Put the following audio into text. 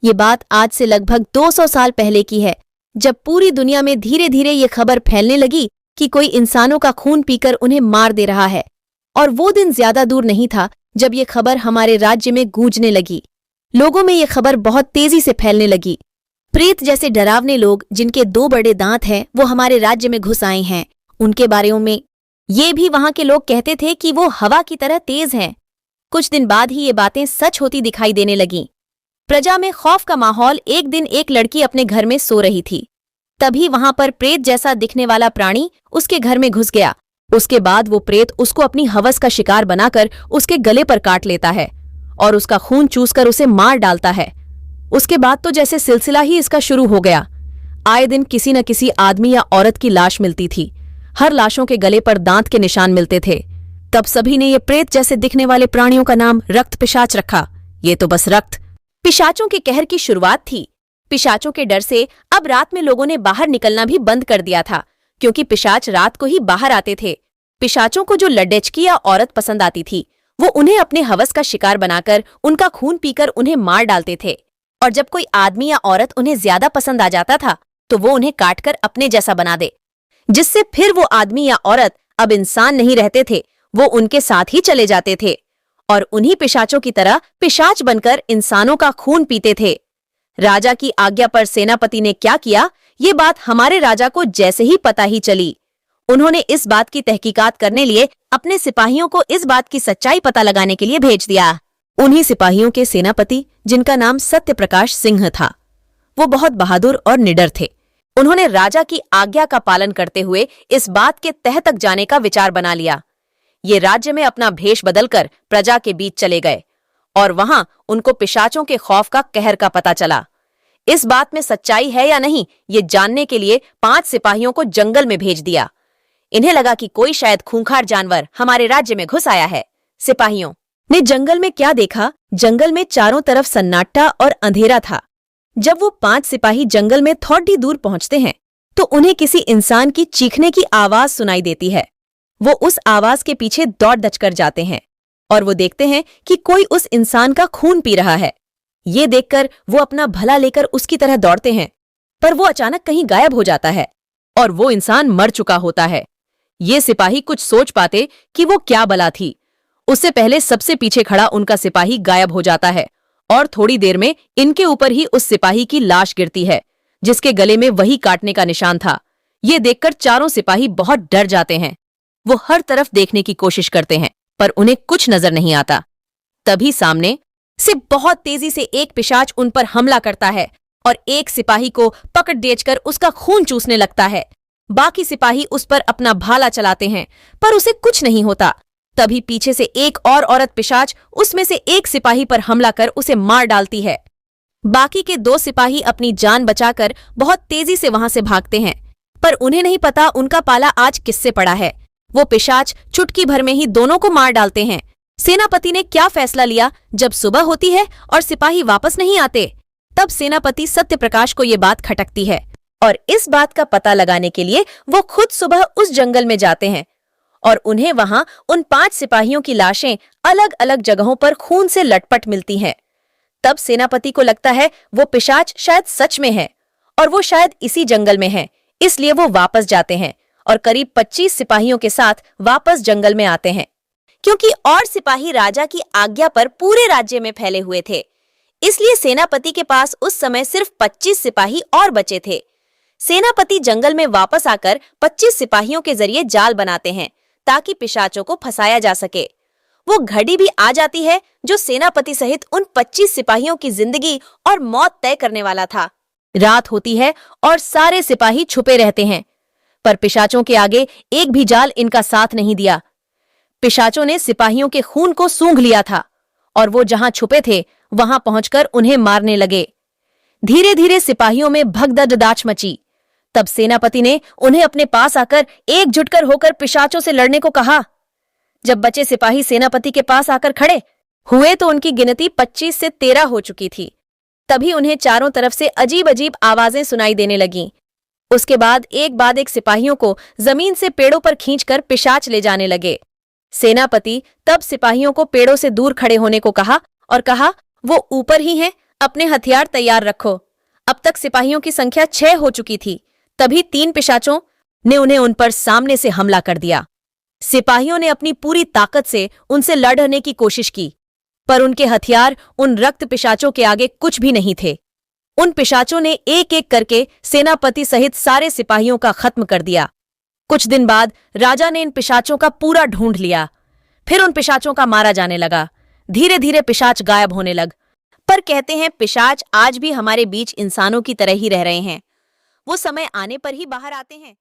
ये बात आज से लगभग 200 साल पहले की है, जब पूरी दुनिया में धीरे धीरे ये खबर फैलने लगी कि कोई इंसानों का खून पीकर उन्हें मार दे रहा है। और वो दिन ज्यादा दूर नहीं था जब ये खबर हमारे राज्य में गूंजने लगी। लोगों में ये खबर बहुत तेजी से फैलने लगी। प्रेत जैसे डरावने लोग जिनके 2 बड़े दांत हैं, वो हमारे राज्य में घुस आए हैं। उनके बारे में ये भी वहां के लोग कहते थे कि वो हवा की तरह तेज हैं। कुछ दिन बाद ही ये बातें सच होती दिखाई देने लगीं। प्रजा में खौफ का माहौल। एक दिन एक लड़की अपने घर में सो रही थी, तभी वहां पर प्रेत जैसा दिखने वाला प्राणी उसके घर में घुस गया। उसके बाद वो प्रेत उसको अपनी हवस का शिकार बनाकर उसके गले पर काट लेता है और उसका खून चूसकर उसे मार डालता है। उसके बाद तो जैसे सिलसिला ही इसका शुरू हो गया। आए दिन किसी न किसी आदमी या औरत की लाश मिलती थी। हर लाशों के गले पर दांत के निशान मिलते थे। तब सभी ने ये प्रेत जैसे दिखने वाले प्राणियों का नाम रक्त पिशाच रखा। ये तो बस रक्त पिशाचों के कहर की शुरुआत थी। पिशाचों के डर से अब रात में लोगों ने बाहर निकलना भी बंद कर दिया था, क्योंकि पिशाच रात को ही बाहर आते थे। पिशाचों को जो लड्डेचकी या औरत पसंद आती थी, वो उन्हें अपने हवस का शिकार बनाकर उनका खून पीकर उन्हें मार डालते थे। और जब कोई आदमी या औरत उन्हें ज्यादा पसंद आ जाता था, तो वो उन्हें काटकर अपने जैसा बना दे, जिससे फिर वो आदमी या औरत अब इंसान नहीं रहते थे, वो उनके साथ ही चले जाते थे और उन्हीं पिशाचों की तरह पिशाच बनकर इंसानों का खून पीते थे। राजा की आज्ञा पर सेनापति ने क्या किया, ये बात हमारे राजा को जैसे ही पता ही चली, उन्होंने इस बात की तहकीकात करने लिए अपने सिपाहियों को इस बात की सच्चाई पता लगाने के लिए भेज दिया। उन्हीं सिपाहियों के सेनापति, जिनका नाम सत्यप्रकाश सिंह था, वो बहुत बहादुर और निडर थे। उन्होंने राजा की आज्ञा का पालन करते हुए इस बात के तह तक जाने का विचार बना लिया। ये राज्य में अपना भेष बदलकर प्रजा के बीच चले गए और वहां उनको पिशाचों के खौफ का कहर का पता चला। इस बात में सच्चाई है या नहीं, ये जानने के लिए 5 सिपाहियों को जंगल में भेज दिया। इन्हें लगा कि कोई शायद खूंखार जानवर हमारे राज्य में घुस आया है। सिपाहियों ने जंगल में क्या देखा, जंगल में चारों तरफ सन्नाटा और अंधेरा था। जब वो 5 सिपाही जंगल में थोड़ी दूर पहुंचते हैं, तो उन्हें किसी इंसान की चीखने की आवाज सुनाई देती है। वो उस आवाज के पीछे दौड़ दचकर जाते हैं और वो देखते हैं कि कोई उस इंसान का खून पी रहा है। ये देखकर वो अपना भला लेकर उसकी तरह दौड़ते हैं, पर वो अचानक कहीं गायब हो जाता है और वो इंसान मर चुका होता है। ये सिपाही कुछ सोच पाते कि वो क्या बला थी। उससे पहले सबसे पीछे खड़ा उनका सिपाही गायब हो जाता है और थोड़ी देर में इनके ऊपर ही उस सिपाही की लाश गिरती है, जिसके गले में वही काटने का निशान था। ये देखकर चारों सिपाही बहुत डर जाते हैं। वो हर तरफ देखने की कोशिश करते हैं, पर उन्हें कुछ नजर नहीं आता। तभी सामने से बहुत तेजी से एक पिशाच उन पर हमला करता है और एक सिपाही को पकड़ देचकर उसका खून चूसने लगता है। बाकी सिपाही उस पर अपना भाला चलाते हैं, पर उसे कुछ नहीं होता। तभी पीछे से एक और औरत पिशाच उसमें से एक सिपाही पर हमला कर उसे मार डालती है। बाकी के 2 सिपाही अपनी जान बचाकर बहुत तेजी से वहां से भागते हैं, पर उन्हें नहीं पता उनका पाला आज किससे पड़ा है। वो पिशाच चुटकी भर में ही दोनों को मार डालते हैं। सेनापति ने क्या फैसला लिया, जब सुबह होती है और सिपाही वापस नहीं आते, तब सेनापति सत्यप्रकाश को ये बात खटकती है और इस बात का पता लगाने के लिए वो खुद सुबह उस जंगल में जाते हैं और उन्हें वहां उन 5 सिपाहियों की लाशें अलग अलग जगहों पर खून से लटपट मिलती हैं। तब सेनापति को लगता है वो पिशाच शायद सच में है और वो शायद इसी जंगल में है, इसलिए वो वापस जाते हैं और करीब 25 सिपाहियों के साथ वापस जंगल में आते हैं। क्योंकि और सिपाही राजा की आज्ञा पर पूरे राज्य में फैले हुए थे, इसलिए सेनापति के पास उस समय सिर्फ 25 सिपाही और बचे थे। सेनापति जंगल में वापस आकर 25 सिपाहियों के जरिए जाल बनाते हैं ताकि पिशाचों को फंसाया जा सके। वो घड़ी भी आ जाती है जो सेनापति सहित उन 25 सिपाहियों की जिंदगी और मौत तय करने वाला था। रात होती है और सारे सिपाही छुपे रहते हैं, पर पिशाचों के आगे एक भी जाल इनका साथ नहीं दिया। पिशाचों ने सिपाहियों के खून को सूंघ लिया था और वो जहां छुपे थे वहां पहुंचकर उन्हें मारने लगे। धीरे धीरे सिपाहियों में भगदड़ मची। तब सेनापति ने उन्हें अपने पास आकर एकजुट होकर पिशाचों से लड़ने को कहा। जब बचे सिपाही सेनापति के पास आकर खड़े हुए तो उनकी गिनती 25 से 13 हो चुकी थी। तभी उन्हें चारों तरफ से अजीब अजीब आवाजें सुनाई देने लगीं। उसके बाद एक सिपाहियों को जमीन से पेड़ों पर खींचकर पिशाच ले जाने लगे। सेनापति तब सिपाहियों को पेड़ों से दूर खड़े होने को कहा और कहा, वो ऊपर ही हैं, अपने हथियार तैयार रखो। अब तक सिपाहियों की संख्या 6 हो चुकी थी। तभी 3 पिशाचों ने उन्हें उन पर सामने से हमला कर दिया। सिपाहियों ने अपनी पूरी ताकत से उनसे लड़ने की कोशिश की, पर उनके हथियार उन रक्त पिशाचों के आगे कुछ भी नहीं थे। उन पिशाचों ने एक एक करके सेनापति सहित सारे सिपाहियों का खत्म कर दिया। कुछ दिन बाद राजा ने इन पिशाचों का पूरा ढूंढ लिया। फिर उन पिशाचों का मारा जाने लगा। धीरे धीरे पिशाच गायब होने लग। पर कहते हैं पिशाच आज भी हमारे बीच इंसानों की तरह ही रह रहे हैं। वो समय आने पर ही बाहर आते हैं।